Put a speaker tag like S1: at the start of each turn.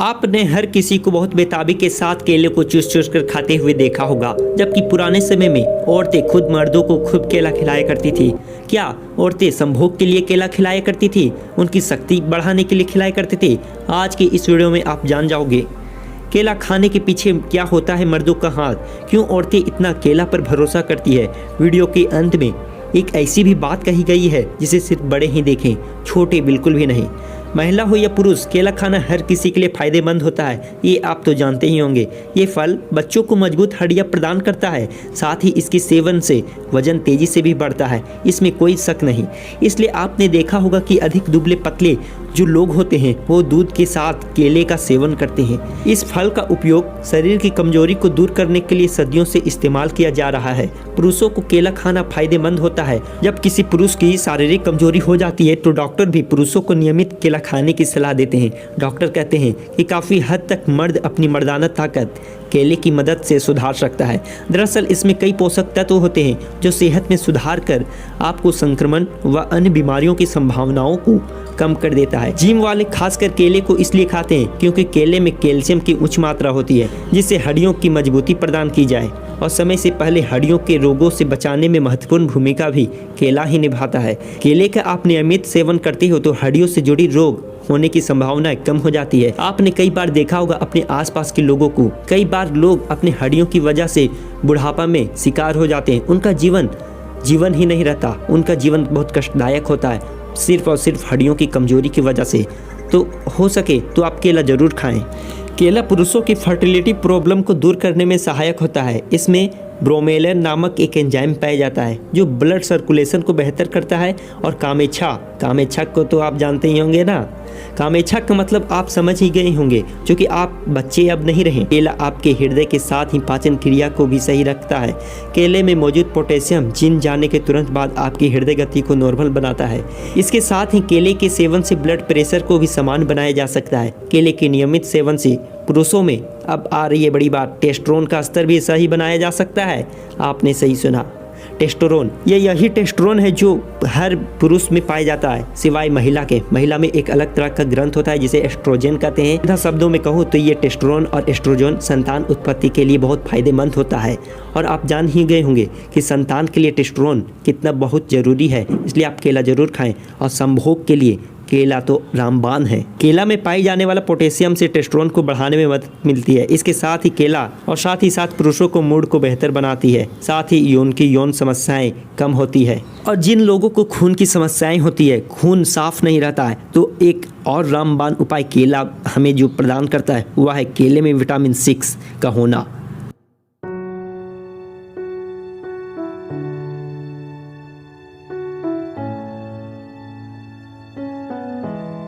S1: आपने हर किसी को बहुत बेताबी के साथ केले को चूस चूस कर खाते हुए देखा होगा, जबकि पुराने समय में औरतें खुद मर्दों को खूब केला खिलाया करती थी। क्या औरतें संभोग के लिए केला खिलाया करती थी, उनकी शक्ति बढ़ाने के लिए खिलाया करती थी? आज की इस वीडियो में आप जान जाओगे केला खाने के पीछे क्या होता है मर्दों का हाथ, क्यों औरतें इतना केला पर भरोसा करती है। वीडियो के अंत में एक ऐसी भी बात कही गई है जिसे सिर्फ बड़े ही देखें, छोटे बिल्कुल भी नहीं। महिला हो या पुरुष, केला खाना हर किसी के लिए फायदेमंद होता है, ये आप तो जानते ही होंगे। ये फल बच्चों को मजबूत हड्डियां प्रदान करता है, साथ ही इसके सेवन से वजन तेजी से भी बढ़ता है, इसमें कोई शक नहीं। इसलिए आपने देखा होगा कि अधिक दुबले पतले जो लोग होते हैं वो दूध के साथ केले का सेवन करते हैं। इस फल का उपयोग शरीर की कमजोरी को दूर करने के लिए सदियों से इस्तेमाल किया जा रहा है। पुरुषों को केला खाना फायदेमंद होता है। जब किसी पुरुष की शारीरिक कमजोरी हो जाती है तो डॉक्टर भी पुरुषों को नियमित केला खाने की सलाह देते हैं। डॉक्टर कहते हैं कि काफ़ी हद तक मर्द अपनी मर्दाना ताकत केले की मदद से सुधार सकता है। दरअसल इसमें कई पोषक तत्व होते हैं जो सेहत में सुधार कर आपको संक्रमण व अन्य बीमारियों की संभावनाओं को कम कर देता है। जिम वाले खासकर केले को इसलिए खाते हैं क्योंकि केले में कैल्शियम की उच्च मात्रा होती है, जिससे हड्डियों की मजबूती प्रदान की जाए और समय से पहले हड्डियों के रोगों से बचाने में महत्वपूर्ण भूमिका भी केला ही निभाता है। केले का आप नियमित सेवन करते हो तो हड्डियों से जुड़ी रोग होने की संभावना कम हो जाती है। आपने कई बार देखा होगा अपने आसपास के लोगों को, कई बार लोग अपने हड्डियों की वजह से बुढ़ापा में शिकार हो जाते हैं। उनका जीवन ही नहीं रहता, उनका जीवन बहुत कष्टदायक होता है, सिर्फ और सिर्फ हड्डियों की कमजोरी की वजह से। तो हो सके तो आप केला जरूर खाएं। केला पुरुषों की फर्टिलिटी प्रॉब्लम को दूर करने में सहायक होता है। इसमें ब्रोमेलैन नामक एक एंजाइम पाया जाता है जो ब्लड सर्कुलेशन को बेहतर करता है। और कामेच्छा को तो आप जानते ही होंगे ना। कामेच्छा का मतलब आप समझ ही गए होंगे, क्योंकि आप बच्चे अब नहीं रहे। केला आपके हृदय के साथ ही पाचन क्रिया को भी सही रखता है। केले में मौजूद पोटेशियम जिम जाने के तुरंत बाद आपकी हृदय गति को नॉर्मल बनाता है। इसके साथ ही केले के सेवन से ब्लड प्रेशर को भी समान बनाया जा सकता है। केले के नियमित सेवन से पुरुषों में अब आ रही है बड़ी बात, टेस्टोस्टेरोन का स्तर भी सही बनाया जा सकता है। आपने सही सुना, टेस्टोस्टेरोन। यही टेस्टोस्टेरोन है जो हर पुरुष में पाया जाता है सिवाय महिला के। महिला में एक अलग तरह का ग्रंथ होता है जिसे एस्ट्रोजन कहते हैं। सीधा शब्दों में कहूँ तो ये टेस्टोस्टेरोन और एस्ट्रोजन संतान उत्पत्ति के लिए बहुत फायदेमंद होता है। और आप जान ही गए होंगे कि संतान के लिए टेस्टोस्टेरोन कितना बहुत जरूरी है, इसलिए आप केला जरूर खाएं। और संभोग के लिए केला तो रामबाण है। केला में पाई जाने वाला पोटेशियम से टेस्टोस्टेरोन को बढ़ाने में मदद मिलती है। इसके साथ ही केला और साथ ही साथ पुरुषों को मूड को बेहतर बनाती है। साथ ही यौन समस्याएं कम होती है। और जिन लोगों को खून की समस्याएं होती है, खून साफ नहीं रहता है, तो एक और रामबाण उपाय केला हमें जो प्रदान करता है वह है केले में विटामिन 6 का होना।